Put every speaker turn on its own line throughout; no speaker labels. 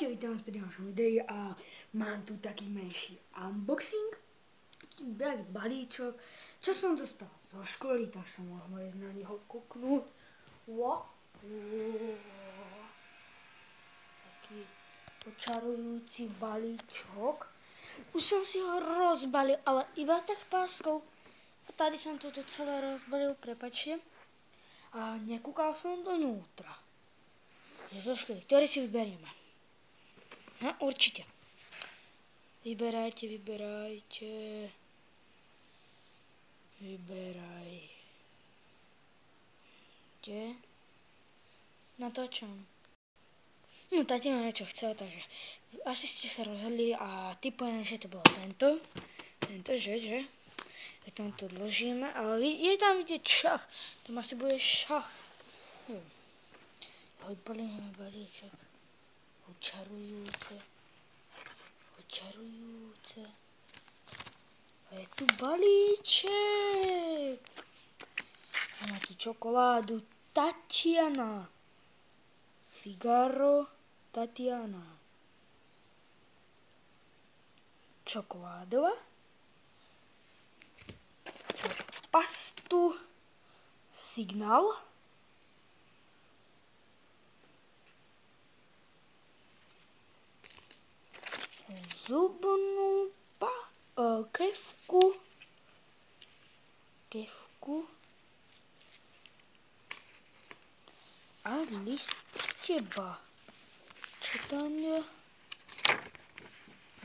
Čaute, vítam vás pri ďalšom videu a mám tu taký menší unboxing, taký bielý balíčok, čo som dostal zo školy, tak sa môžeme ísť na neho kúknúť. Wow. Taký počarujúci balíčok. Už som si ho rozbalil, ale iba tak páskou. A tady som toto celé rozbalil, prepáčte. A nekúkal som donútra. Zo školy, ktorý si vyberieme. No, určite. Vyberajte. Natáčam. No, tatiaľ niečo chcel, takže asi ste sa rozhodli a typujem, že to bol tento. Že? Ja tam to dložíme, ale je tam vidieť šach. Tam asi bude šach. Odbalíme balíček. Očarujúce. A je tu balíček. Má tu čokoládu Tatiana. Figaro Tatiana. Čokoládová. Pastu Signál. Zubnú kefku a list teba. Čo tam je?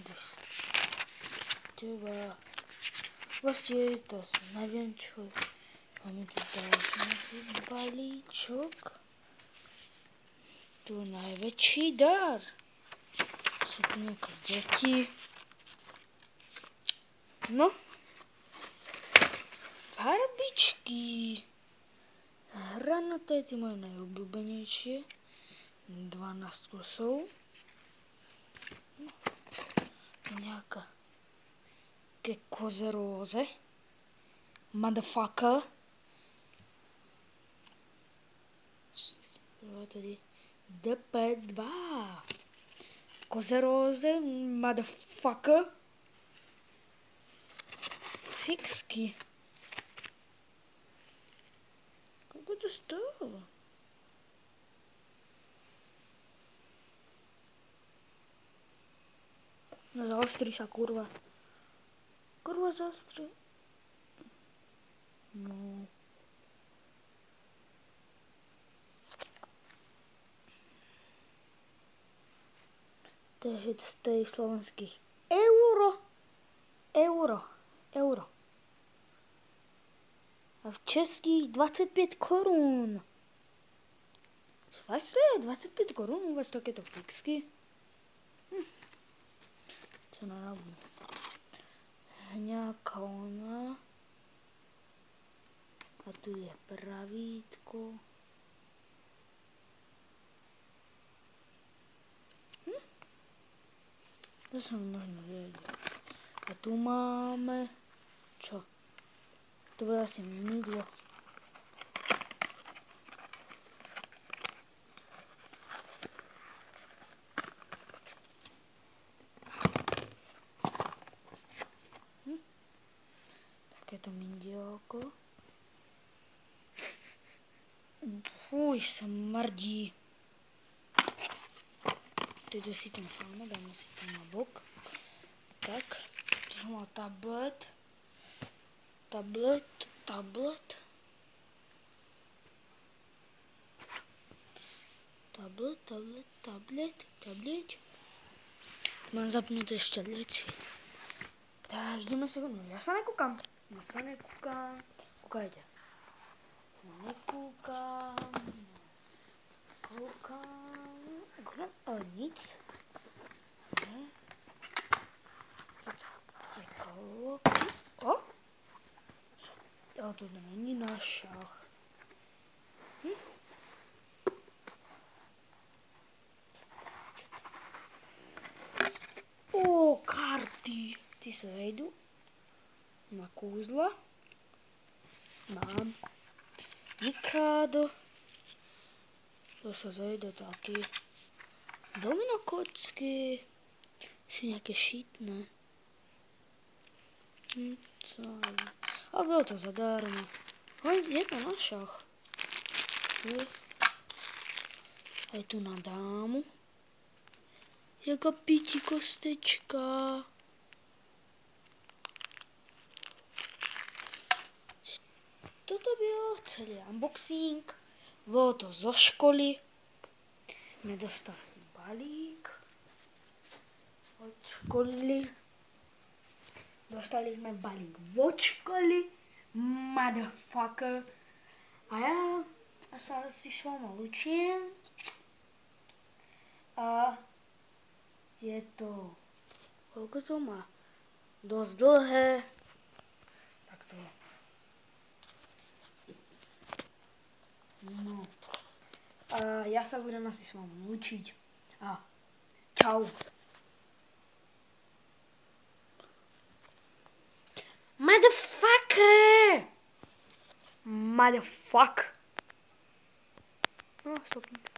List teba. Vlastne to neviem čo. Máme tu ďalší balíčok. Tu najväčší dar. Sú tu nejaké deti. No. Farbičky. Hranaté, tie moje najobľúbenejšie. 12 kusov. No. Nejaká kozeróze. Motherfucker. Tady DP2. Kozeróze, motherfucker. Fixky. Koľko to stálo? No zaostri sa, kurva. Kurva zaostri. No. Takže to stojí slovenských euro. A v českých 25 korún. Fakt je 25 korún u vás takéto fixky? Čo narábnu? Nejaká ona. A tu je pravítko. To som možno vedel. A tu máme... Čo? To bude asi mydlo. Takéto mydielko. Fuj, sa mrdí. Teď si to necháme, dáme si to na bok. Tak, tu som mal tablet. Mám zapnuté šťadlieci. Tak, ideme sa koľko. Ja sa nekúkam. Kúkajte. Sa nekúkam. Ale nic. O! Ale to není na šach. O, karty. Ty sa zajdu na kúzla. Mám Mikado. To sa zajde taký Domino kocky. Jsou nějaké šitné. Co je? A bylo to zadarmo. Je to na šach. A je tu na dámu. Jaká píti kostečka. Toto byl celý unboxing. Bylo to zo školy. My dostali balík od školy. Dostali jsme balík od školy. Motherfucker. A já se asi s váma lučím. A je to... Koľko to má? Dosť dlhé. Tak to... No. A ja sa budem asi s vami lučiť. A čau. Motherfucker! Motherfuck. No, stopni.